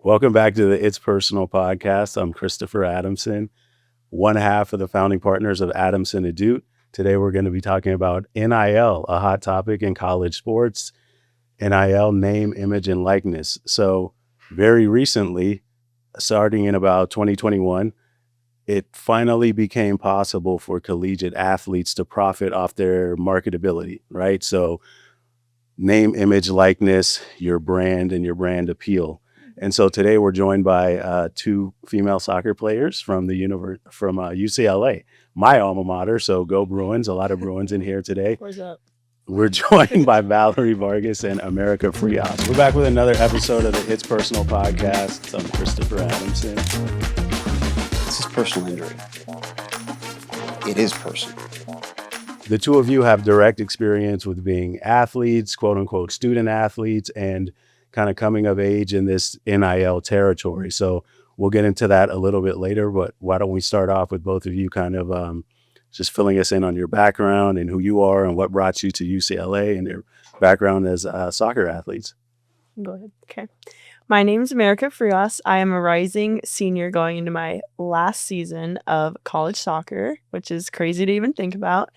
Welcome back to the It's Personal podcast. I'm Christopher Adamson, one half of the founding partners of Adamson Ahdoot. Today, we're going to be talking about NIL, a hot topic in college sports. NIL, name, image, and likeness. So very recently, starting in about 2021, it finally became possible for collegiate athletes to profit off their marketability, right? So name, image, likeness, your brand, and your brand appeal. And so today we're joined by two female soccer players from UCLA, my alma mater. So go Bruins! A lot of Bruins in here today. Where's up? We're joined by Valerie Vargas and America Frias. We're back with another episode of the It's Personal podcast. I'm Christopher Adamson. This is personal injury. It is personal. The two of you have direct experience with being athletes, quote unquote, student athletes, and kind of coming of age in this NIL territory. So we'll get into that a little bit later, but why don't we start off with both of you kind of just filling us in on your background and who you are and what brought you to UCLA and your background as soccer athletes. Go ahead. Okay. My name is America Frias. I am a rising senior going into my last season of college soccer, which is crazy to even think about.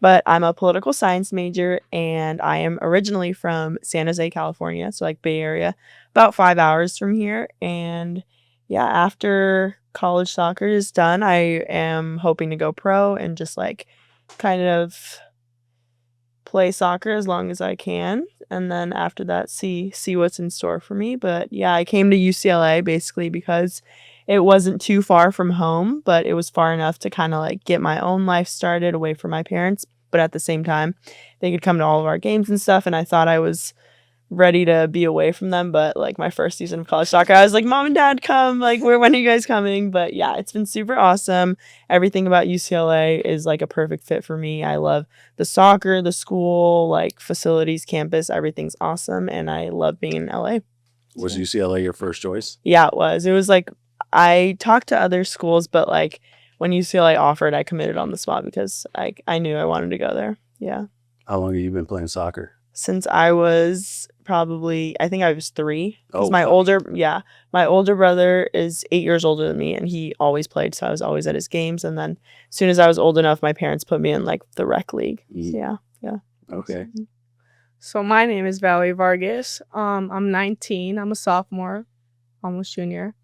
But I'm a political science major, and I am originally from San Jose, California, so like Bay Area, about 5 hours from here. And yeah, after college soccer is done, I am hoping to go pro and just like kind of play soccer as long as I can. And then after that, see what's in store for me. But yeah, I came to UCLA basically because it wasn't too far from home, but it was far enough to kind of like get my own life started away from my parents. But at the same time, they could come to all of our games and stuff. And I thought I was ready to be away from them. But like my first season of college soccer, I was like, Mom and Dad, come. Like, when are you guys coming? But yeah, it's been super awesome. Everything about UCLA is like a perfect fit for me. I love the soccer, the school, like facilities, campus. Everything's awesome. And I love being in LA. Was UCLA your first choice? Yeah, it was. It was like, I talked to other schools, but like when UCLA offered, I committed on the spot because I knew I wanted to go there. Yeah. How long have you been playing soccer? Since I was I think I was 3. Because Oh, my older brother is 8 years older than me, and he always played, so I was always at his games. And then as soon as I was old enough, my parents put me in like the rec league. So, yeah. Okay. So my name is Valerie Vargas. I'm 19. I'm a sophomore, almost junior.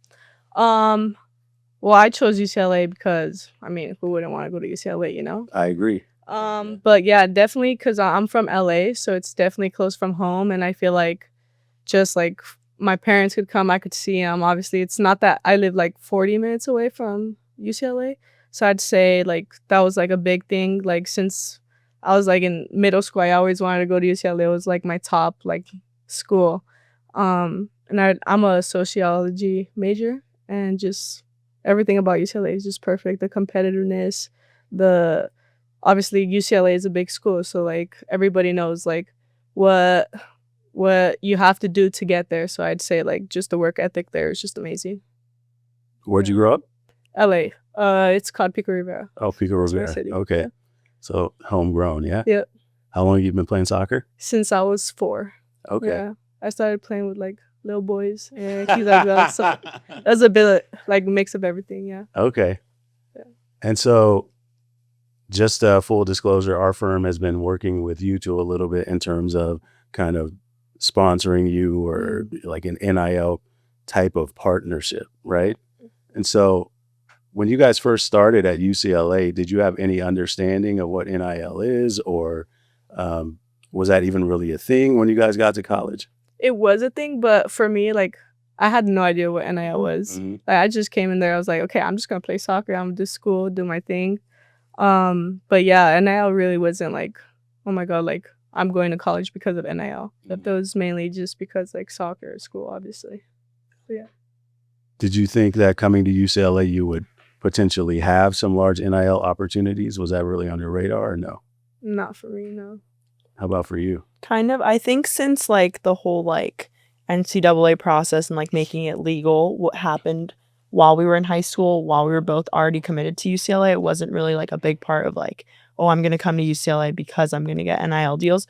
Well, I chose UCLA because, I mean, who wouldn't want to go to UCLA, you know? I agree. But yeah, definitely because I'm from LA, so it's definitely close from home. And I feel like just like my parents could come, I could see them. Obviously, it's not that I live like 40 minutes away from UCLA. So I'd say like that was like a big thing. Like since I was like in middle school, I always wanted to go to UCLA. It was like my top like school. And I'm a sociology major, and just everything about UCLA is just perfect. The competitiveness, obviously UCLA is a big school, so like everybody knows like what you have to do to get there. So I'd say like just the work ethic there is just amazing. Where'd you grow up? LA. It's called Pico Rivera. Oh, Pico Rivera. Okay. Yeah. So homegrown, yeah? Yep. How long have you been playing soccer? Since I was 4. Okay. Yeah. I started playing with like little boys and kids like that. So that's a bit of, like mix of everything, yeah. Okay. Yeah. And so just full disclosure, our firm has been working with you two a little bit in terms of kind of sponsoring you or like an NIL type of partnership, right? And so when you guys first started at UCLA, did you have any understanding of what NIL is, or was that even really a thing when you guys got to college? It was a thing, but for me, like, I had no idea what NIL was. Mm-hmm. Like, I just came in there. I was like, okay, I'm just going to play soccer. I'm going to do school, do my thing. But yeah, NIL really wasn't like, oh my God, like, I'm going to college because of NIL. But that was mainly just because, like, soccer, school, obviously. But yeah. Did you think that coming to UCLA, you would potentially have some large NIL opportunities? Was that really on your radar or no? Not for me, no. How about for you? Kind of. I think since like the whole like NCAA process and like making it legal, what happened while we were in high school, while we were both already committed to UCLA, it wasn't really like a big part of like, oh, I'm going to come to UCLA because I'm going to get NIL deals.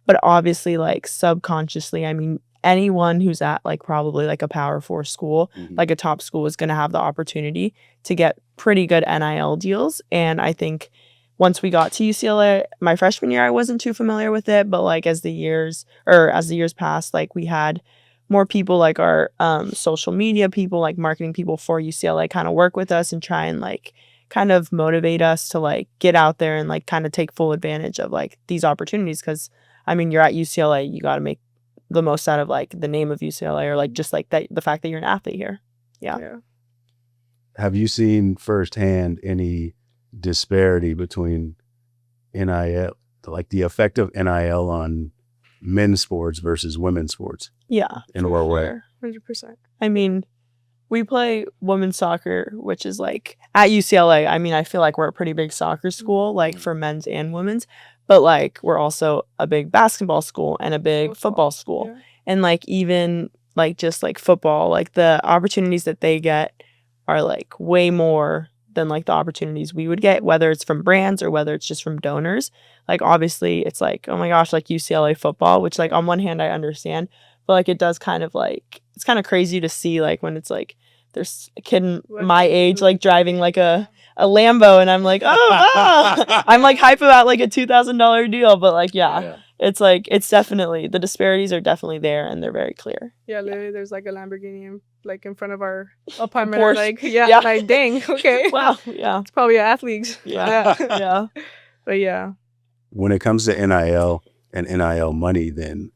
But obviously, like subconsciously, I mean, anyone who's at like probably like a Power 4 school, like a top school, is going to have the opportunity to get pretty good NIL deals. And I think once we got to UCLA, my freshman year, I wasn't too familiar with it, but like as the years passed, like we had more people like our social media people, like marketing people for UCLA kind of work with us and try and like kind of motivate us to like get out there and like kind of take full advantage of like these opportunities. Because I mean, you're at UCLA, you got to make the most out of like the name of UCLA, or like just like that, the fact that you're an athlete here. Yeah. Have you seen firsthand any disparity between NIL, like the effect of NIL on men's sports versus women's sports? Yeah. In what way? 100%. I mean, we play women's soccer, which is like at UCLA. I mean, I feel like we're a pretty big soccer school, like for men's and women's, but like we're also a big basketball school and a big football school. Yeah. And like even like just like football, like the opportunities that they get are like way more than like the opportunities we would get, whether it's from brands or whether it's just from donors. Like obviously it's like, oh my gosh, like UCLA football, which like on one hand I understand, but like it does kind of like, it's kind of crazy to see like when it's like there's a kid my age like driving like a Lambo, and I'm like, I'm like hype about like a $2,000 deal, but like it's like it's definitely, the disparities are definitely there and they're very clear. Yeah, literally there's like a Lamborghini like in front of our apartment. Porsche. Like like dang, okay. Wow. Yeah. It's probably athletes. Yeah. But yeah. When it comes to NIL and NIL money, then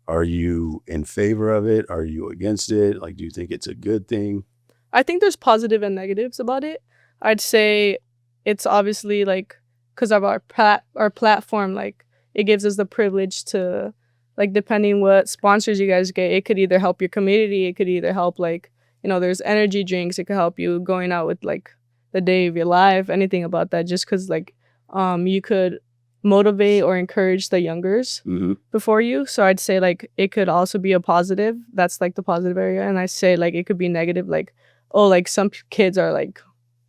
are you in favor of it? Are you against it? Like, do you think it's a good thing? I think there's positive and negatives about it. I'd say it's obviously like because of our platform, like it gives us the privilege to, like, depending what sponsors you guys get, it could either help your community, it could either help, like, you know, there's energy drinks, it could help you going out with like the day of your life, anything about that, just because like you could motivate or encourage the youngers before you. So I'd say like it could also be a positive. That's like the positive area. And I say like it could be negative, like, oh, like some kids are like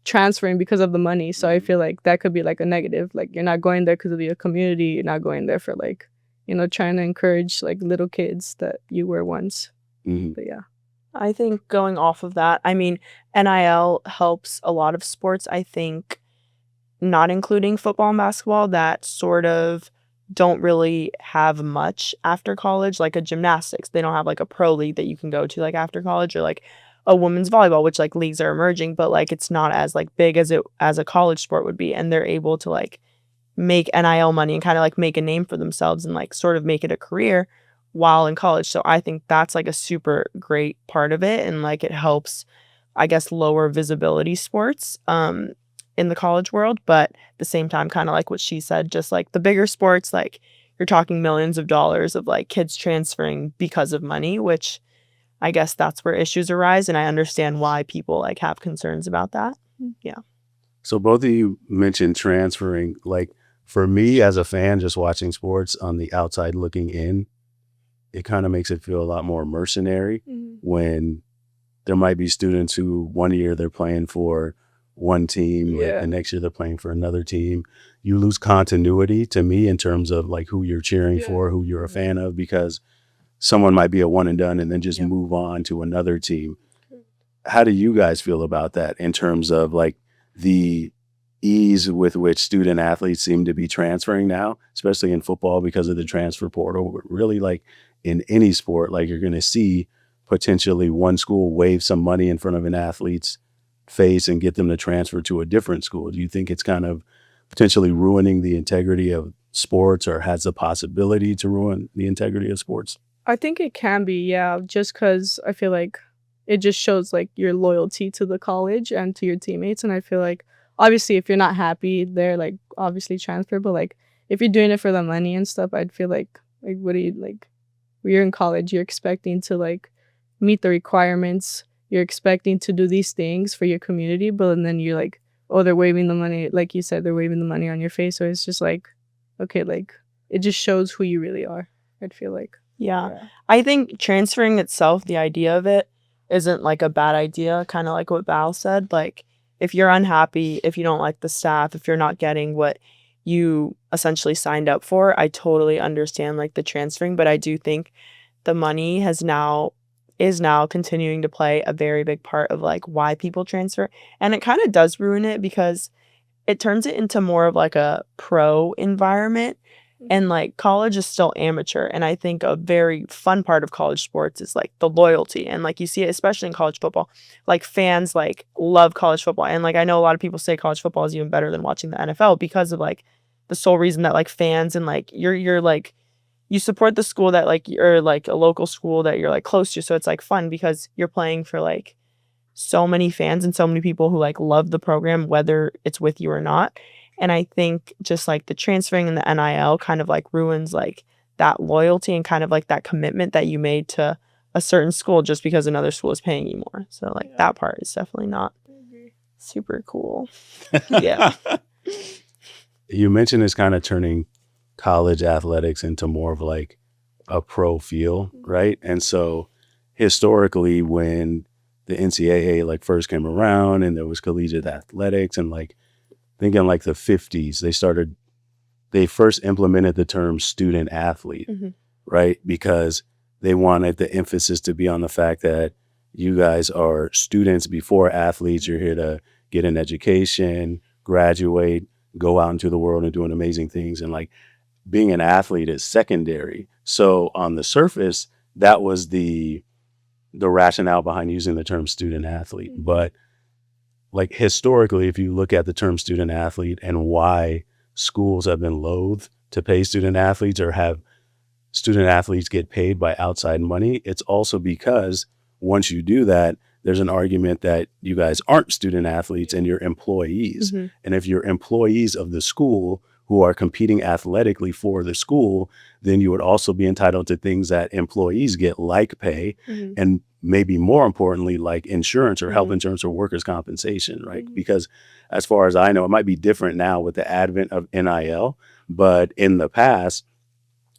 transferring because of the money. So I feel like that could be like a negative. Like you're not going there because of your community. You're not going there for like, you know, trying to encourage like little kids that you were once. But yeah. I think going off of that, I mean, NIL helps a lot of sports. I think not including football and basketball that sort of don't really have much after college, like a gymnastics. They don't have like a pro league that you can go to like after college, or like a women's volleyball, which like leagues are emerging, but like it's not as like big as a college sport would be. And they're able to like make NIL money and kind of like make a name for themselves and like sort of make it a career while in college. So I think that's like a super great part of it. And like it helps, I guess, lower visibility sports in the college world. But at the same time, kind of like what she said, just like the bigger sports, like you're talking millions of dollars of like kids transferring because of money, which I guess that's where issues arise. And I understand why people like have concerns about that. Yeah. So both of you mentioned transferring. Like for me as a fan, just watching sports on the outside looking in, it kind of makes it feel a lot more mercenary when there might be students who 1 year they're playing for one team and next year they're playing for another team. You lose continuity to me in terms of like who you're cheering for, who you're a fan of, because someone might be a one and done and then just move on to another team. How do you guys feel about that in terms of like the ease with which student athletes seem to be transferring now, especially in football because of the transfer portal, but really like in any sport, like you're going to see potentially one school wave some money in front of an athlete's face and get them to transfer to a different school. Do you think it's kind of potentially ruining the integrity of sports, or has the possibility to ruin the integrity of sports? I think it can be, yeah, just because I feel like it just shows like your loyalty to the college and to your teammates. And I feel like obviously if you're not happy there, like obviously transfer, but like if you're doing it for the money and stuff, I'd feel like what do you like, when you're in college, you're expecting to like meet the requirements, you're expecting to do these things for your community, but then you're like, oh, they're waving the money, like you said, they're waving the money on your face. So it's just like, okay, like it just shows who you really are, I'd feel like. Yeah. I think transferring itself, the idea of it isn't like a bad idea, kind of like what Val said. Like if you're unhappy, if you don't like the staff, if you're not getting what you essentially signed up for, I totally understand like the transferring. But I do think the money is now continuing to play a very big part of like why people transfer. And it kind of does ruin it because it turns it into more of like a pro environment. And like college is still amateur. And I think a very fun part of college sports is like the loyalty. And like you see it, especially in college football, like fans like love college football. And like I know a lot of people say college football is even better than watching the NFL because of like the sole reason that like fans and like you're like you support the school that like you're like a local school that you're like close to. So it's like fun because you're playing for like so many fans and so many people who like love the program, whether it's with you or not. And I think just like the transferring and the NIL kind of like ruins like that loyalty and kind of like that commitment that you made to a certain school just because another school is paying you more. So like that part is definitely not super cool. Yeah. You mentioned it's kind of turning college athletics into more of like a pro feel, right? And so historically when the NCAA like first came around and there was collegiate athletics and like thinking like the 50s, they first implemented the term student athlete, right? Because they wanted the emphasis to be on the fact that you guys are students before athletes. You're here to get an education, graduate, go out into the world and doing amazing things. And like being an athlete is secondary. So on the surface, that was the rationale behind using the term student athlete. But like historically, if you look at the term student athlete and why schools have been loath to pay student athletes or have student athletes get paid by outside money, it's also because once you do that, there's an argument that you guys aren't student athletes and you're employees. And if you're employees of the school who are competing athletically for the school, then you would also be entitled to things that employees get, like pay, and maybe more importantly, like insurance or health insurance or workers' compensation, right? Because as far as I know, it might be different now with the advent of NIL, but in the past,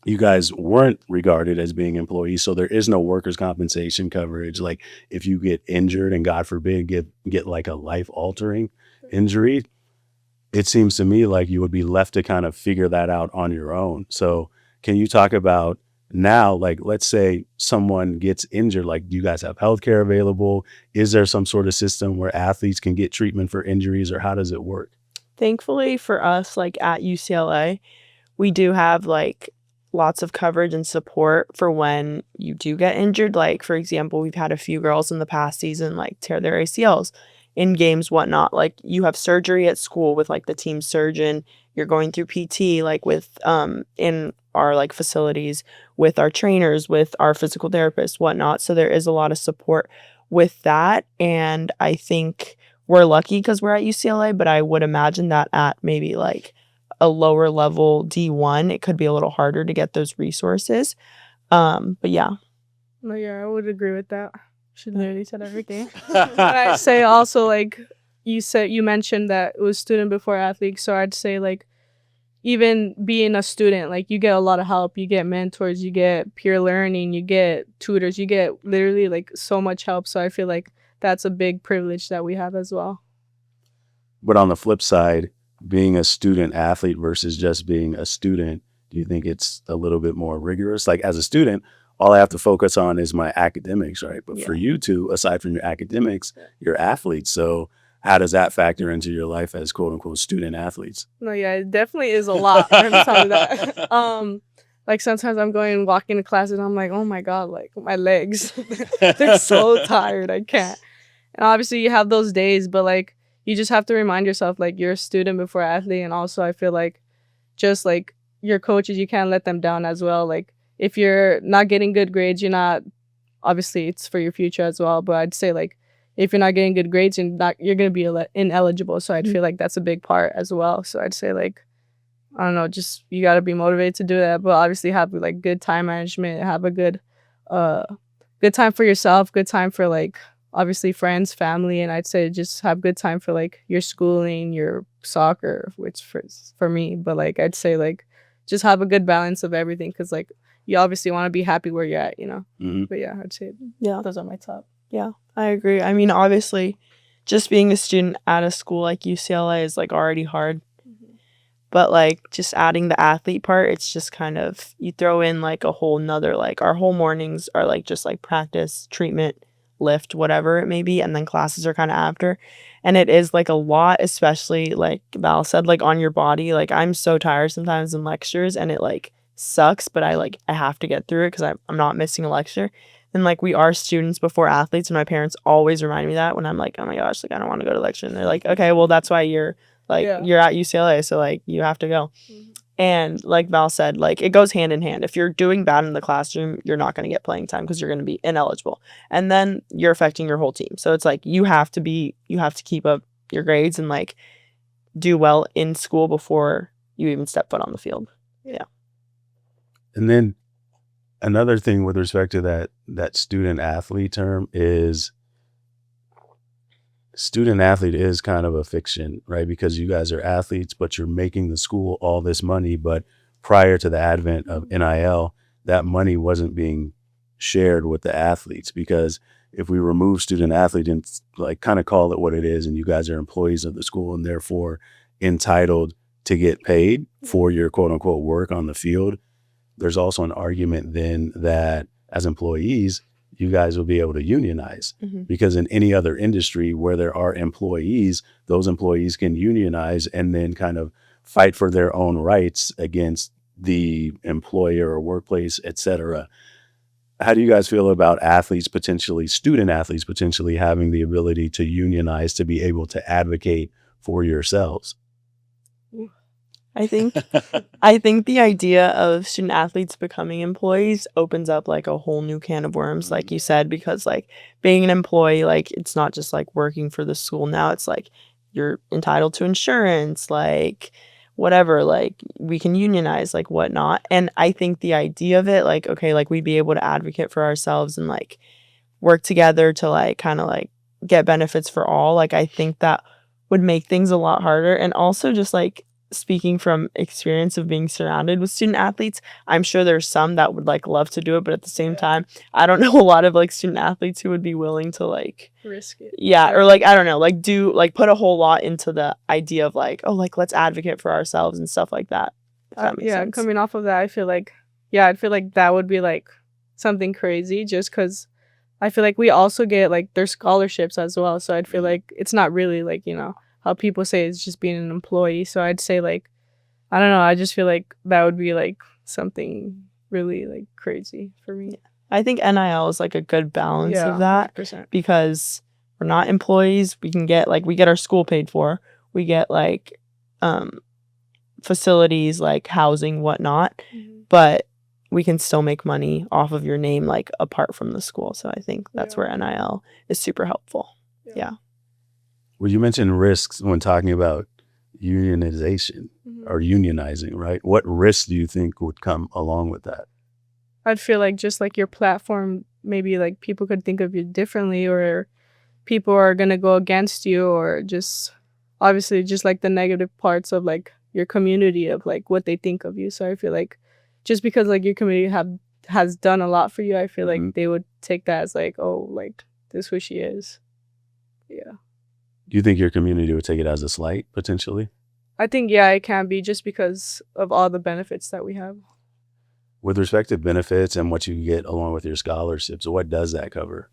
you guys weren't regarded as being employees. So there is no workers' compensation coverage. Like if you get injured and God forbid get like a life-altering injury, it seems to me like you would be left to kind of figure that out on your own. So can you talk about now, like, let's say someone gets injured, like, do you guys have healthcare available? Is there some sort of system where athletes can get treatment for injuries, or how does it work? Thankfully for us, like at UCLA, we do have like lots of coverage and support for when you do get injured. Like, for example, we've had a few girls in the past season like tear their ACLs in games, whatnot. Like you have surgery at school with like the team surgeon. You're going through PT like with in our like facilities with our trainers, with our physical therapists, whatnot. So there is a lot of support with that. And I think we're lucky because we're at UCLA, but I would imagine that at maybe like a lower level D1, it could be a little harder to get those resources. But yeah. No, yeah, I would agree with that. She literally said everything. But I'd say also, like you mentioned that it was student before athlete. So I'd say like even being a student, like you get a lot of help, you get mentors, you get peer learning, you get tutors, you get literally like so much help. So I feel like that's a big privilege that we have as well. But on the flip side, being a student athlete versus just being a student, do you think it's a little bit more rigorous? Like as a student, all I have to focus on is my academics, right? But for you two, aside from your academics, you're athletes. So how does that factor into your life as quote unquote student athletes? No, yeah, it definitely is a lot. I'm telling you that. Like sometimes I'm going walking to class and I'm like, oh my God, like my legs, they're so tired. I can't. And obviously you have those days, but like you just have to remind yourself like you're a student before athlete. And also I feel like just like your coaches, you can't let them down as well. Like if you're not getting good grades, you're not, obviously it's for your future as well. But I'd say like if you're not getting good grades, you're going to be ineligible. So I'd feel like that's a big part as well. So I'd say like, I don't know, just you got to be motivated to do that. But obviously have like good time management, have a good time for yourself, good time for like obviously friends, family. And I'd say just have good time for like your schooling, your soccer, which for me. But like I'd say like just have a good balance of everything because like you obviously want to be happy where you're at, you know. But yeah, I'd say those are my top. Yeah, I agree. I mean, obviously, just being a student at a school like UCLA is like already hard. But like just adding the athlete part, it's just kind of, you throw in like a whole nother, like our whole mornings are like just like practice, treatment, lift, whatever it may be, and then classes are kind of after. And it is like a lot, especially like Val said, like on your body. Like I'm so tired sometimes in lectures and it like sucks, but I have to get through it because I'm not missing a lecture. And like we are students before athletes, and my parents always remind me that when I'm like, oh my gosh, like I don't want to go to lecture. And they're like, okay, well that's why you're like you're at UCLA, so like you have to go. And like Val said, like it goes hand in hand. If you're doing bad in the classroom, you're not going to get playing time because you're going to be ineligible. And then you're affecting your whole team. So it's like you have to keep up your grades and like do well in school before you even step foot on the field. Yeah. And then another thing with respect to that student athlete term is student athlete is kind of a fiction, right? Because you guys are athletes, but you're making the school all this money. But prior to the advent of NIL, that money wasn't being shared with the athletes, because if we remove student athlete and like kind of call it what it is, and you guys are employees of the school and therefore entitled to get paid for your quote unquote work on the field, there's also an argument then that as employees, you guys will be able to unionize, because in any other industry where there are employees, those employees can unionize and then kind of fight for their own rights against the employer or workplace, et cetera. How do you guys feel about student athletes potentially having the ability to unionize to be able to advocate for yourselves? I think the idea of student athletes becoming employees opens up like a whole new can of worms, like you said, because like being an employee, like it's not just like working for the school now, it's like you're entitled to insurance, like whatever, like we can unionize, like whatnot. And I think the idea of it, like, okay, like we'd be able to advocate for ourselves and like work together to like kind of like get benefits for all. Like I think that would make things a lot harder. And also just like speaking from experience of being surrounded with student athletes, I'm sure there's some that would like love to do it, but at the same time, I don't know a lot of like student athletes who would be willing to like risk it. Yeah, or like I don't know, like do like put a whole lot into the idea of like, oh, like let's advocate for ourselves and stuff like that. If that makes sense. Coming off of that, I feel like that would be like something crazy, just because I feel like we also get like their scholarships as well. So I'd feel like it's not really like, how people say it's just being an employee. So I'd say like, I don't know, I just feel like that would be like something really like crazy for me. I think NIL is like a good balance of that 100%. Because we're not employees. We can get like, we get our school paid for. We get like facilities like housing, whatnot. But we can still make money off of your name like apart from the school. So I think that's where NIL is super helpful. Yeah. Well, you mentioned risks when talking about unionization or unionizing, right? What risks do you think would come along with that? I'd feel like just like your platform, maybe like people could think of you differently, or people are going to go against you, or just obviously just like the negative parts of like your community of like what they think of you. So I feel like just because like your community has done a lot for you, I feel like they would take that as like, oh, like this is who she is. Yeah. Do you think your community would take it as a slight, potentially? I think, yeah, it can be, just because of all the benefits that we have. With respect to benefits and what you get along with your scholarships, what does that cover?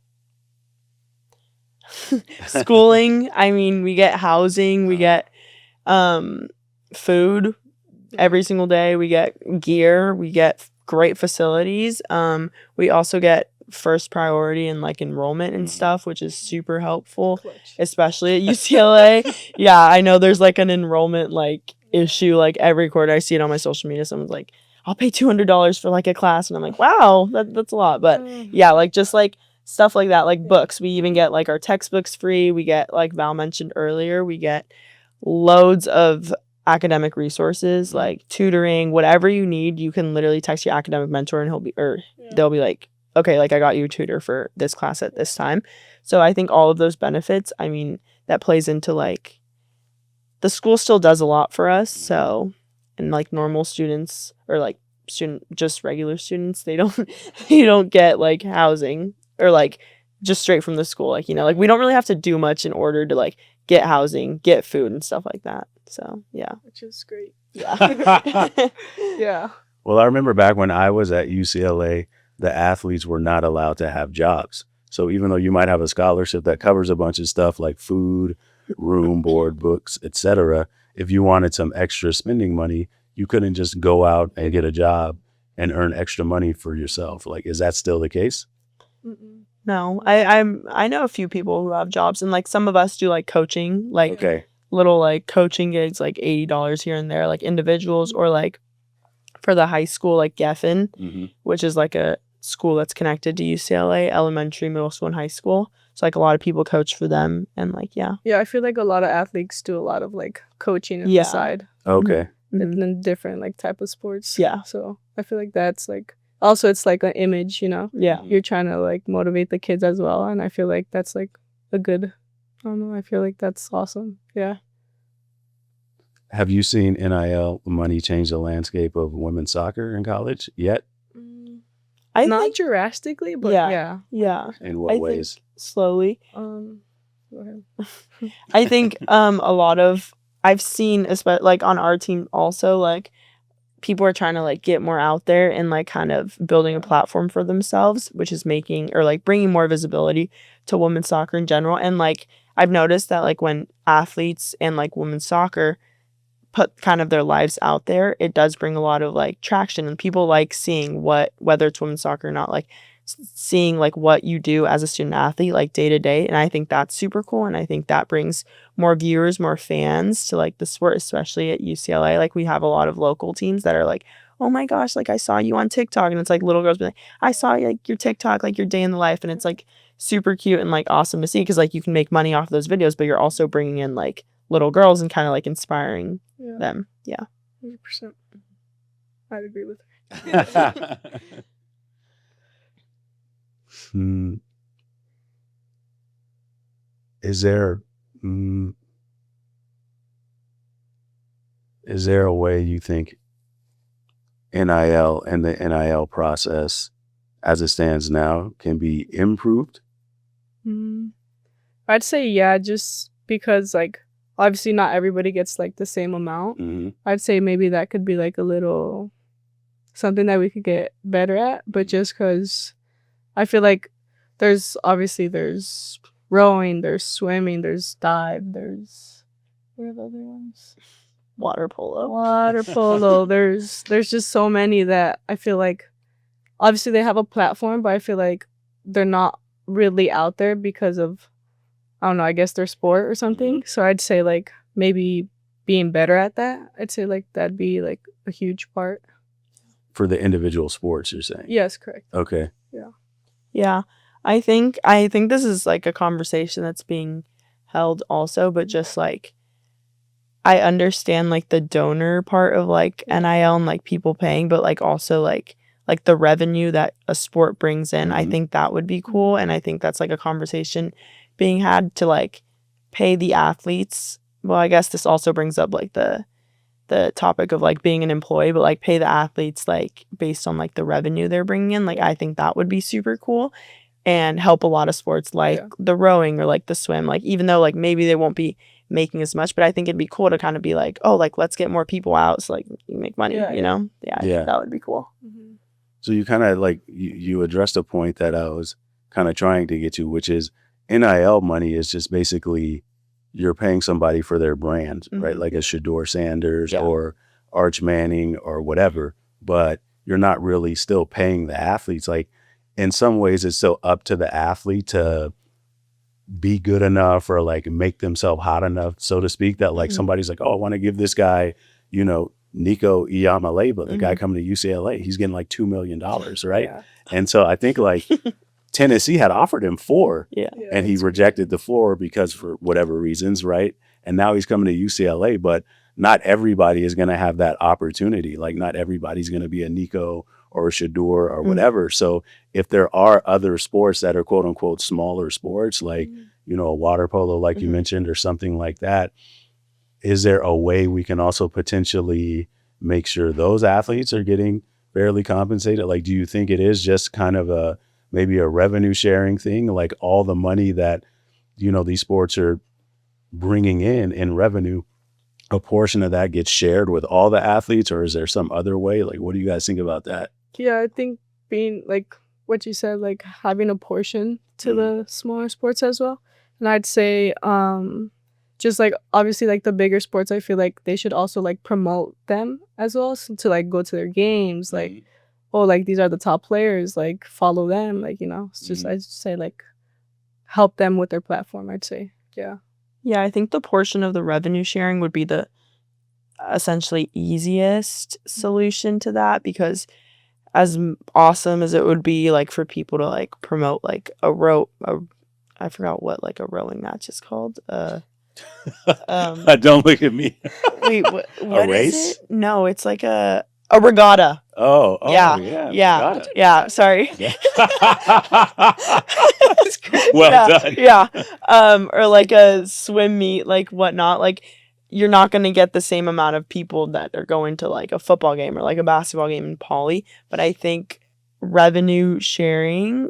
Schooling. I mean, we get housing, we get food every single day, we get gear, we get great facilities. We also get first priority in like enrollment and stuff, which is super helpful, especially at UCLA. Yeah, I know there's like an enrollment like issue like every quarter. I see it on my social media. Someone's like, I'll pay $200 for like a class, and I'm like, wow, that's a lot. But yeah, like just like stuff like that, like books. We even get like our textbooks free. We get, like Val mentioned earlier, we get loads of academic resources, like tutoring, whatever you need. You can literally text your academic mentor and they'll be like, okay, like I got you a tutor for this class at this time. So I think all of those benefits, I mean, that plays into like the school still does a lot for us. So, and like normal students or like just regular students, they don't get like housing or like just straight from the school. Like, you know, like we don't really have to do much in order to like get housing, get food and stuff like that. So yeah. Which is great. Yeah. Yeah. Well, I remember back when I was at UCLA, the athletes were not allowed to have jobs. So even though you might have a scholarship that covers a bunch of stuff like food, room, board, books, etc., if you wanted some extra spending money, you couldn't just go out and get a job and earn extra money for yourself. Like, is that still the case? Mm-mm. No, I know a few people who have jobs, and like some of us do like coaching, like Okay. little like coaching gigs, like $80 here and there, like individuals, or like for the high school, like Geffen, Mm-hmm. which is like a school that's connected to UCLA, elementary, middle school, and high school. So like a lot of people coach for them, and like yeah. Yeah, I feel like a lot of athletes do a lot of like coaching on Yeah. the side Okay. in different like type of sports. Yeah. So I feel like that's like also it's like an image, you know. Yeah. You're trying to like motivate the kids as well, and I feel like that's like a good. I don't know. I feel like that's awesome. Yeah. Have you seen NIL money change the landscape of women's soccer in college yet? I Not think drastically, but Yeah. yeah. yeah, In what I ways? think slowly. Go ahead. I think a lot of I've seen, especially like on our team also, like people are trying to like get more out there and like kind of building a platform for themselves, which is making or like bringing more visibility to women's soccer in general. And like I've noticed that like when athletes and like women's soccer put kind of their lives out there, it does bring a lot of like traction, and people like seeing whether it's women's soccer or not, like seeing like what you do as a student athlete like day to day. And I think that's super cool, and I think that brings more viewers, more fans to like the sport, especially at UCLA. Like we have a lot of local teams that are like, oh my gosh, like I saw you on TikTok, and it's like little girls be like, I saw like your TikTok, like your day in the life, and it's like super cute and like awesome to see, because like you can make money off of those videos, but you're also bringing in like little girls and kind of like inspiring Yeah. them. Yeah. 100%. I'd agree with her. Is there a way you think NIL and the NIL process as it stands now can be improved? I'd say yeah, just because like obviously not everybody gets like the same amount. Mm-hmm. I'd say maybe that could be like a little something that we could get better at, but just because I feel like there's rowing, there's swimming, there's dive, there's what are the other ones? Water polo. Water polo. There's just so many that I feel like obviously they have a platform, but I feel like they're not really out there because of I don't know, I guess their sport or something. So I'd say like maybe being better at that. I'd say like that'd be like a huge part. For the individual sports, you're saying? Yes, correct. Okay. Yeah. I think this is like a conversation that's being held also, but just like I understand like the donor part of like NIL and like people paying, but like also like the revenue that a sport brings in. I Mhm. think that would be cool, and I think that's like a conversation being had to like pay the athletes. Well, I guess this also brings up like the topic of like being an employee, but like pay the athletes like based on like the revenue they're bringing in. Like I think that would be super cool and help a lot of sports like the rowing or like the swim. Like even though like maybe they won't be making as much, but I think it'd be cool to kind of be like, oh, like let's get more people out so like you make money, Yeah, you know? Yeah, I Yeah. think that would be cool. So you kind of like you addressed a point that I was kind of trying to get to, which is NIL money is just basically you're paying somebody for their brand, right? Mhm. Like a Shador Sanders Yeah. or Arch Manning or whatever, but you're not really still paying the athletes. Like in some ways it's still up to the athlete to be good enough or like make themselves hot enough, so to speak, that like Mhm. somebody's like, oh, I want to give this guy, you know, Nico Iyamaleba, the guy Mhm. coming to UCLA, he's getting like $2 million, right? Yeah. And so I think like Tennessee had offered him 4 Yeah. and he rejected the 4 because for whatever reasons, right? And now he's coming to UCLA, but not everybody is going to have that opportunity. Like not everybody's going to be a Nico or a Shador or whatever. So if there are other sports that are quote unquote smaller sports, like, you know, a water polo, like you mentioned, or something like that, is there a way we can also potentially make sure those athletes are getting fairly compensated? Like, do you think it is just kind of a maybe a revenue sharing thing, like all the money that, these sports are bringing in revenue, a portion of that gets shared with all the athletes, or is there some other way? Like, what do you guys think about that? Yeah, I think being like what you said, like having a portion to the smaller sports as well. And I'd say just like obviously like the bigger sports, I feel like they should also like promote them as well, so to like go to their games, like oh, like these are the top players, like follow them, like it's just I'd say like help them with their platform, I'd say. Yeah, I think the portion of the revenue sharing would be the essentially easiest solution to that, because as awesome as it would be like for people to like promote like I forgot what like a rowing match is called. Don't look at me. Wait, what race? is it? No, it's like a regatta. Oh, Yeah. regatta. Yeah, sorry. Yeah. Well done. Yeah. Or like a swim meet, like whatnot. Like you're not going to get the same amount of people that are going to like a football game or like a basketball game in Poly. But I think revenue sharing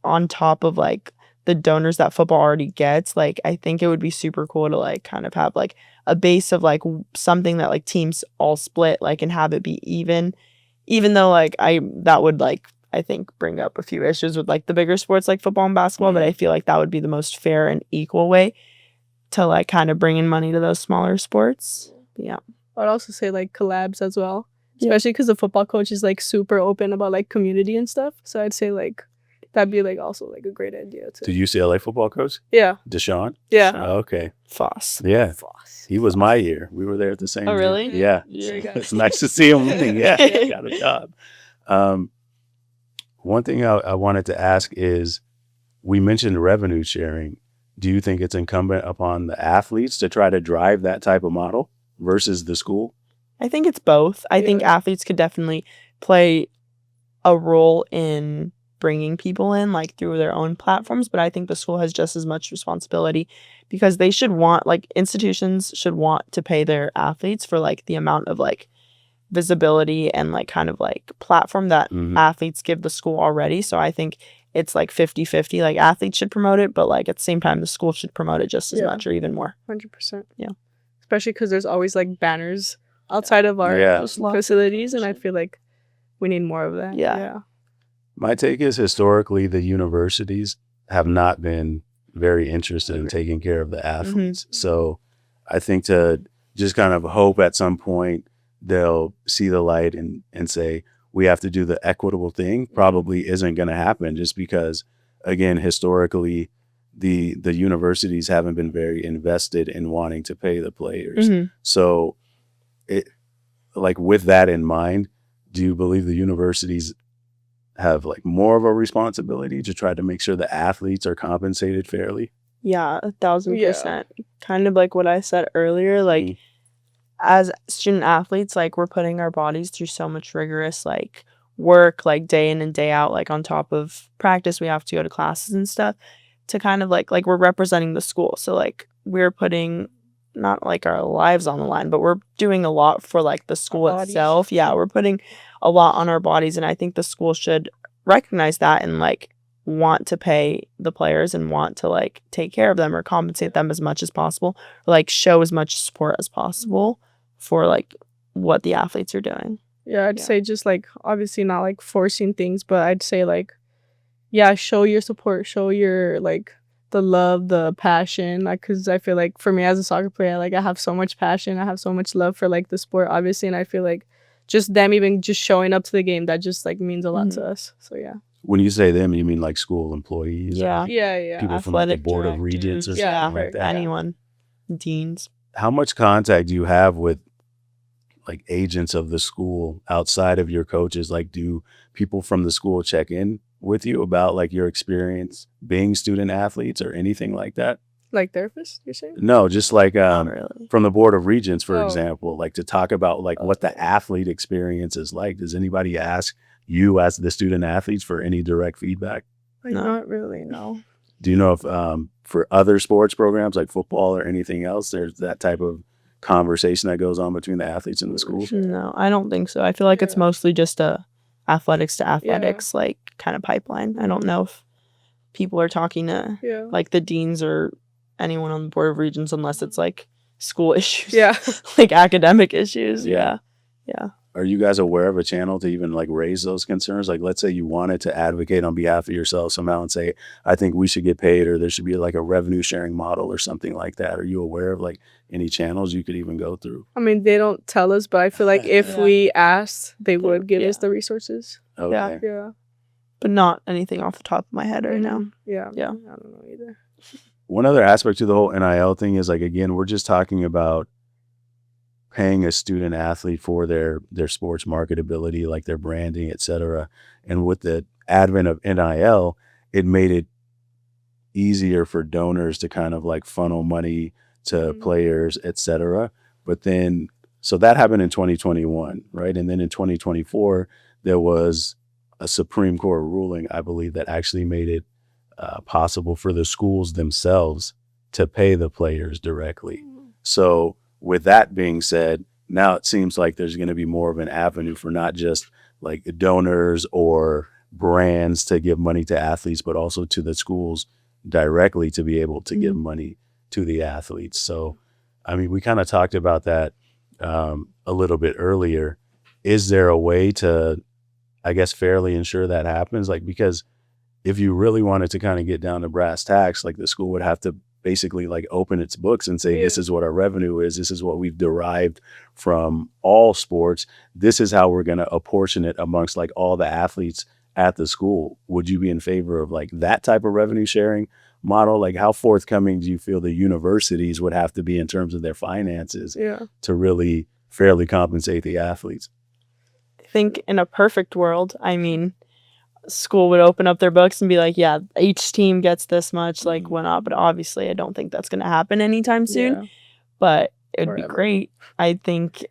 on top of like the donors that football already gets, like I think it would be super cool to like kind of have like a base of like something that like teams all split, like, and have it be even though like that would like I think bring up a few issues with like the bigger sports like football and basketball, but I feel like that would be the most fair and equal way to like kind of bring in money to those smaller sports. Yeah. I'd also say like collabs as well, especially because the football coach is like super open about like community and stuff. So I'd say like that'd be like also like a great idea too. The UCLA football coach? Yeah. Deshaun? Yeah. Oh, okay. Foss. Yeah. He was my year. We were there at the same Oh, year. really? Yeah. It's nice to see him winning. Yeah. Got a job. One thing I wanted to ask is, we mentioned revenue sharing. Do you think it's incumbent upon the athletes to try to drive that type of model versus the school? I think it's both. I think athletes could definitely play a role in bringing people in like through their own platforms, but I think the school has just as much responsibility, because they should want, like, institutions should want to pay their athletes for like the amount of like visibility and like kind of like platform that athletes give the school already. So I think it's like 50-50. Like athletes should promote it, but like at the same time the school should promote it just as much or even more. 100%. Yeah. Especially because there's always like banners outside of our facilities, and I feel like we need more of that. Yeah. My take is, historically the universities have not been very interested in taking care of the athletes. So I think to just kind of hope at some point they'll see the light and say, we have to do the equitable thing, probably isn't going to happen, just because, again, historically, the universities haven't been very invested in wanting to pay the players. So with that in mind, do you believe the universities have like more of a responsibility to try to make sure the athletes are compensated fairly? Yeah, 1,000%. Kind of like what I said earlier, like as student athletes, like we're putting our bodies through so much rigorous like work, like day in and day out, like on top of practice, we have to go to classes and stuff to kind of like we're representing the school. So like we're putting not like our lives on the line, but we're doing a lot for like the school itself. Yeah, we're putting a lot on our bodies, and I think the school should recognize that and like want to pay the players and want to like take care of them or compensate them as much as possible, or like show as much support as possible for like what the athletes are doing. Yeah, I'd say just like obviously not like forcing things, but I'd say like show your support, show your like the love, the passion, like, because I feel like for me as a soccer player, like I have so much passion, I have so much love for like the sport, obviously, and I feel like just them even just showing up to the game, that just like means a lot to us. So yeah. When you say them, you mean like school employees? Yeah. People Athletic from like the board of regents or something like that? Anyone. Deans. How much contact do you have with like agents of the school outside of your coaches? Like, do people from the school check in with you about like your experience being student athletes or anything like that? Like therapists, you're saying? No, just like really. From the board of regents, for example, like to talk about like what the athlete experience is like. Does anybody ask you as the student athletes for any direct feedback? Like, not really, no. Do you know if for other sports programs like football or anything else, there's that type of conversation that goes on between the athletes and the schools? No, I don't think so. I feel like it's mostly just a athletics to athletics like kind of pipeline. I don't know if people are talking to like the deans or anyone on the board of regents unless it's like school issues. Yeah. Like academic issues. Yeah. Are you guys aware of a channel to even like raise those concerns? Like, let's say you wanted to advocate on behalf of yourself somehow and say, I think we should get paid, or there should be like a revenue sharing model or something like that. Are you aware of like any channels you could even go through? I mean, they don't tell us, but I feel like if we asked, they would give us the resources. Okay. Yeah. But not anything off the top of my head right now. Yeah. Yeah. I don't know either. One other aspect to the whole NIL thing is like, again, we're just talking about paying a student athlete for their sports marketability, like their branding, et cetera. And with the advent of NIL, it made it easier for donors to kind of like funnel money to players, et cetera. But then, so that happened in 2021, right? And then in 2024, there was a Supreme Court ruling, I believe, that actually made it possible for the schools themselves to pay the players directly. So with that being said, now it seems like there's going to be more of an avenue for not just like donors or brands to give money to athletes, but also to the schools directly to be able to give money to the athletes. So, I mean, we kind of talked about that a little bit earlier. Is there a way to, I guess, fairly ensure that happens? Like, because if you really wanted to kind of get down to brass tacks, like the school would have to basically like open its books and say, this is what our revenue is. This is what we've derived from all sports. This is how we're going to apportion it amongst like all the athletes at the school. Would you be in favor of like that type of revenue sharing model? Like, how forthcoming do you feel the universities would have to be in terms of their finances to really fairly compensate the athletes? I think in a perfect world, I mean, school would open up their books and be like, yeah, each team gets this much, like whatnot. But obviously, I don't think that's going to happen anytime soon. But it would be great. I think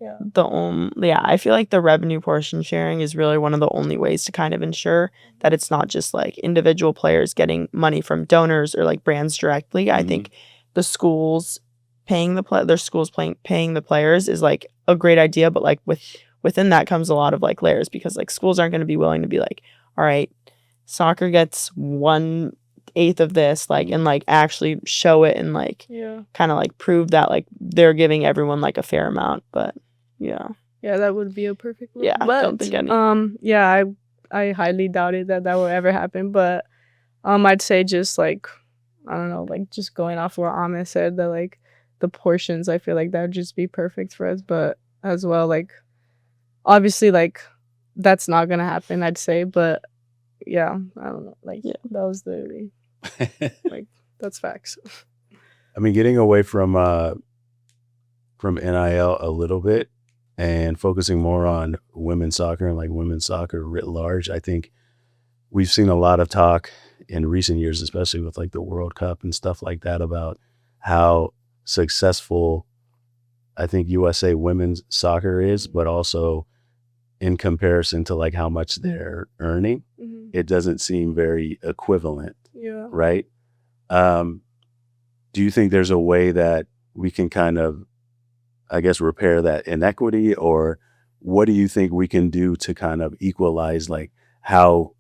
I feel like the revenue portion sharing is really one of the only ways to kind of ensure that it's not just like individual players getting money from donors or like brands directly. I think the schools paying paying the players is like a great idea, but like within that comes a lot of like layers, because like schools aren't going to be willing to be like, all right, soccer gets 1/8 of this, like, and like actually show it and like kind of like prove that like they're giving everyone like a fair amount. But that would be a perfect world. But I don't think any. I highly doubted that will ever happen. But I'd say just like, I don't know, like just going off what Ahmed said, that like the portions, I feel like that would just be perfect for us. But as well, like obviously like that's not gonna happen, I'd say. But I don't know, like that was the like that's facts. I mean, getting away from NIL a little bit and focusing more on women's soccer and like women's soccer writ large, I think we've seen a lot of talk in recent years, especially with like the World Cup and stuff like that, about how successful I think USA women's soccer is, but also in comparison to like how much they're earning, it doesn't seem very equivalent. Right? Do you think there's a way that we can kind of, I guess, repair that inequity, or what do you think we can do to kind of equalize like how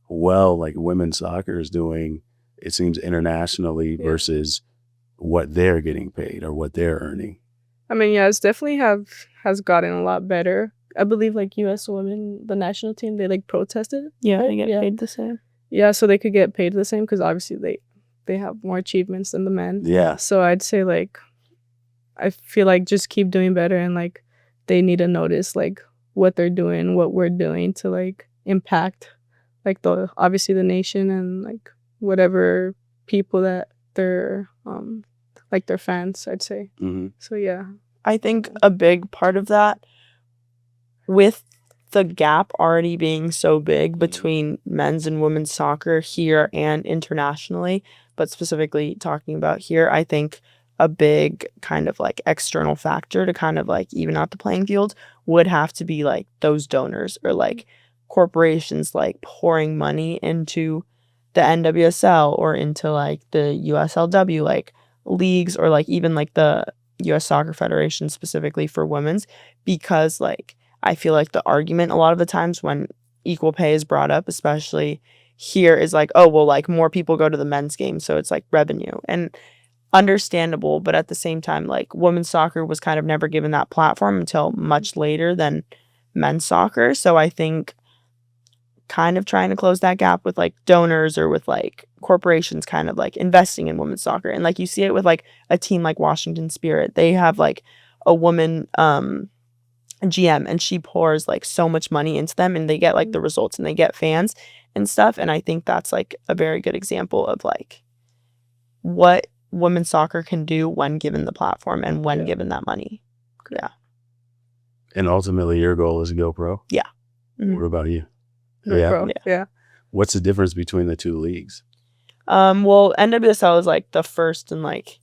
well like women's soccer is doing, it seems, internationally versus what they're getting paid or what they're earning? I mean, it's definitely has gotten a lot better. I believe like US women, the national team, they like protested. They get paid the same. So they could get paid the same because obviously they have more achievements than the men. So I'd say like, I feel like just keep doing better, and like they need to notice like what they're doing, what we're doing to like impact like obviously the nation and like whatever people that they're like their fans, I'd say. So I think a big part of that, with the gap already being so big between men's and women's soccer here and internationally, but specifically talking about here, I think a big kind of like external factor to kind of like even out the playing field would have to be like those donors or like corporations like pouring money into the NWSL or into like the USLW like leagues, or like even like the US Soccer Federation specifically for women's, because like I feel like the argument a lot of the times when equal pay is brought up, especially here, is like, oh, well, like more people go to the men's game, so it's like revenue. And understandable, but at the same time, like women's soccer was kind of never given that platform until much later than men's soccer. So I think kind of trying to close that gap with like donors or with like corporations kind of like investing in women's soccer. And like you see it with like a team like Washington Spirit. They have like a woman GM, and she pours like so much money into them, and they get like the results, and they get fans and stuff. And I think that's like a very good example of like what women's soccer can do when given the platform and when given that money. Yeah. And ultimately, your goal is to go pro? Yeah. Mm-hmm. What about you? Pro. Yeah. What's the difference between the two leagues? Well, NWSL is like the first and like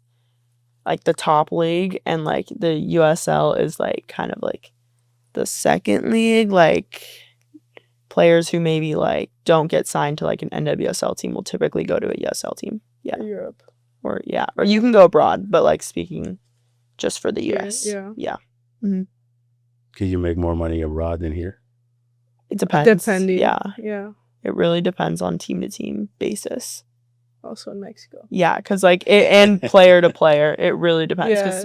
the top league, and like the USL is like kind of like the second league. Like players who maybe like don't get signed to like an NWSL team will typically go to a USL team. Yeah. Europe. Or you can go abroad, but like speaking just for the US. Yeah. Mm-hmm. Can you make more money abroad than here? It depends. Depending. Yeah. Yeah. It really depends on team to team basis. Also in Mexico. Yeah, because like and player to player, it really depends. Yeah.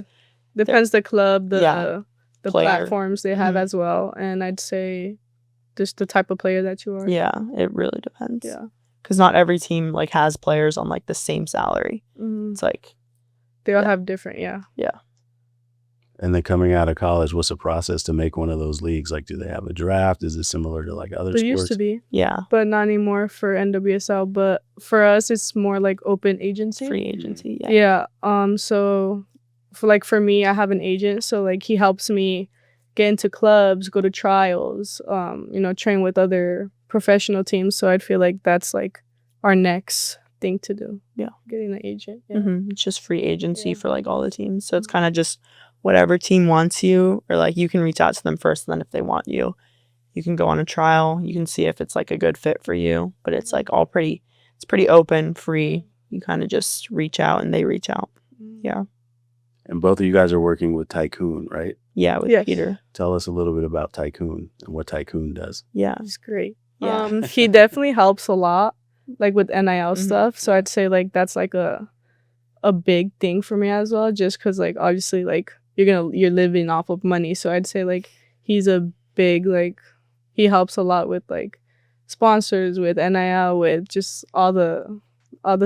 Depends the club, the player. platforms they have as well, and I'd say just the type of player that you are. Yeah, it really depends. Yeah. Because not every team like has players on like the same salary. Mm-hmm. It's like they all have different. Yeah. And then coming out of college, what's the process to make one of those leagues? Like, do they have a draft? Is it similar to like other sports? There used to be. Yeah. But not anymore for NWSL. But for us, it's more like open agency. Free agency. Yeah. Yeah. So for me, I have an agent. So like he helps me get into clubs, go to trials, train with other professional teams. So I'd feel like that's like our next thing to do. Yeah. Getting an agent. Yeah. Mm-hmm. It's just free agency for like all the teams. So it's kind of just whatever team wants you, or like you can reach out to them first, and then if they want you, you can go on a trial. You can see if it's like a good fit for you, but it's like it's pretty open, free. You kind of just reach out and they reach out. Yeah. And both of you guys are working with Tykoon, right? Yeah, with Peter. Tell us a little bit about Tykoon and what Tykoon does. Yeah. It's great. Yeah. He definitely helps a lot, like with NIL stuff. So I'd say like that's like a big thing for me as well, just because like obviously like you're living off of money. So I'd say like he's a big like he helps a lot with like sponsors, with NIL, with just all the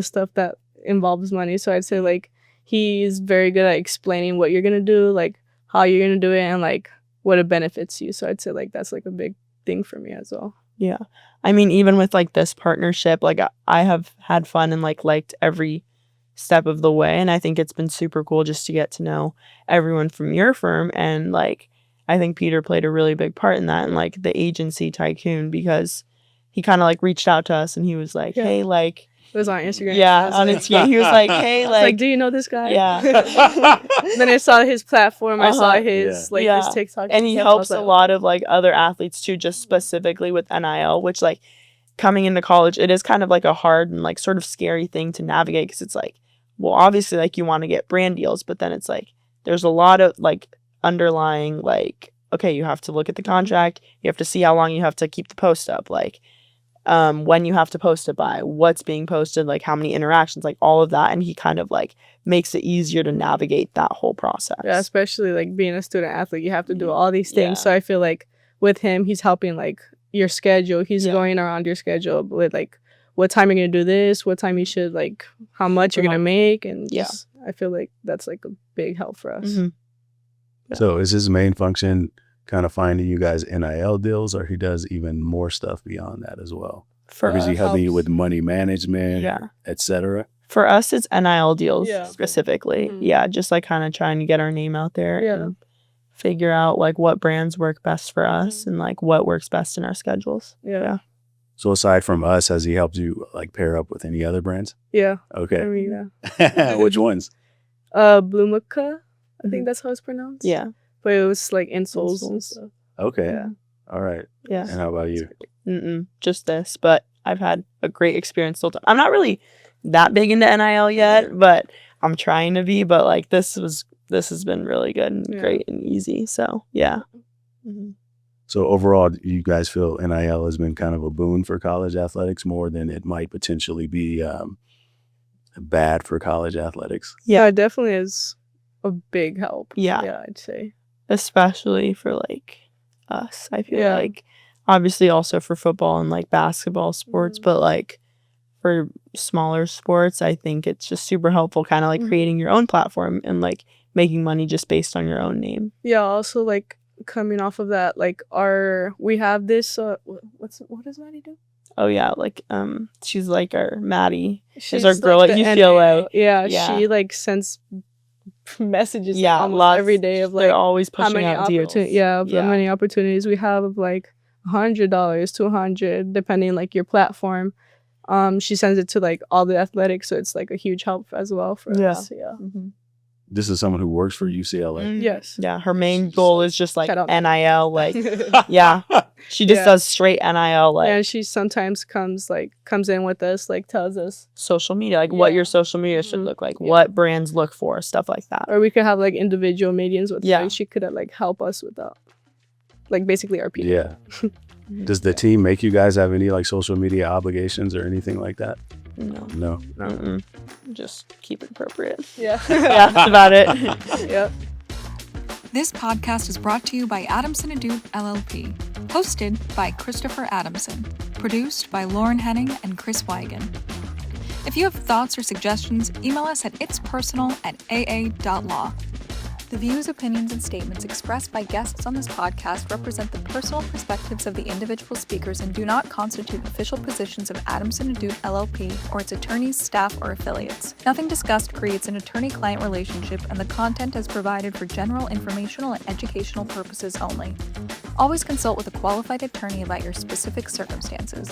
stuff that involves money. So I'd say like he's very good at explaining what you're gonna do, like how you're gonna do it, and like what it benefits you. So I'd say like that's like a big thing for me as well. Yeah. I mean, even with like this partnership, like I have had fun and like liked every step of the way, and I think it's been super cool just to get to know everyone from your firm. And like I think Peter played a really big part in that, and like the agency Tykoon, because he kind of like reached out to us and he was like, hey, like it was on Instagram. Yeah, on Instagram. He was like, hey, like do you know this guy? Yeah. Then I saw his platform. I saw his his TikTok. And he helps a lot of like other athletes too, just specifically with NIL, which like coming into college, it is kind of like a hard and like sort of scary thing to navigate, because it's like, well, obviously like you want to get brand deals, but then it's like there's a lot of like underlying like, okay, you have to look at the contract, you have to see how long you have to keep the post up, like when you have to post it by, what's being posted, like how many interactions, like all of that. And he kind of like makes it easier to navigate that whole process. Yeah, especially like being a student athlete, you have to do all these things. So I feel like with him, he's helping like your schedule. He's going around your schedule with like what time you're going to do this, what time you should, like how much you're going to make. And just, I feel like that's like a big help for us. Mm-hmm. Yeah. So is his main function kind of finding you guys NIL deals, or he does even more stuff beyond that as well? Or is he helping you with money management, etc.? For us, it's NIL deals specifically. Mm-hmm. Yeah, just like kind of trying to get our name out there and figure out like what brands work best for us and like what works best in our schedules. Yeah. So aside from us, has he helped you like pair up with any other brands? Yeah. Okay. I mean, Which ones? Blumuka, I think that's how it's pronounced. Yeah. But it was like insoles and stuff. Okay. Yeah. All right. Yeah. And how about you? Just this, but I've had a great experience still. I'm not really that big into NIL yet, but I'm trying to be. But like this has been really good and great and easy. So yeah. So overall, do you guys feel NIL has been kind of a boon for college athletics more than it might potentially be bad for college athletics? Yeah, it definitely is a big help. Yeah. Yeah, I'd say. Especially for like us. I feel Yeah. like obviously also for football and like basketball sports, Mhm. but like for smaller sports, I think it's just super helpful kind of like Mhm. creating your own platform and like making money just based on your own name. Yeah, also like coming off of that, like we have this what does Maddie do? Oh yeah, like she's like our Maddie. She's our girl at the UCLA. NA. Yeah, Yeah. she like sends messages Yeah, almost lots every day of they're like always how pushing many out deals. how many opportunities we have of like $100, $200, depending like your platform. She sends it to like all the athletics, so it's like a huge help as well for Yeah. us. Yeah. Mhm. This is someone who works for UCLA. Mm. Yes. Yeah, her main goal is just like Shout out. NIL, like yeah. She just Yeah. does straight NIL, like And she sometimes comes in with us, like tells us, social media, like what Yeah. your social media should Mhm. look like, Yeah. what brands look for, stuff like that. or we could have like individual meetings with her. Yeah. And she could like help us with that, like basically our PD. Yeah. Does the team make you guys have any like social media obligations or anything like that? No. No. Mm-mm. Just keep it appropriate. Yeah. Yeah, that's about it. Yep. This podcast is brought to you by Adamson Ahdoot LLP, hosted by Christopher Adamson, produced by Lauren Henning and Chris Wigan. If you have thoughts or suggestions, email us at itspersonal@aa.law. The views, opinions, and statements expressed by guests on this podcast represent the personal perspectives of the individual speakers and do not constitute official positions of Adamson Ahdoot LLP or its attorneys, staff, or affiliates. Nothing discussed creates an attorney-client relationship, and the content is provided for general informational and educational purposes only. Always consult with a qualified attorney about your specific circumstances.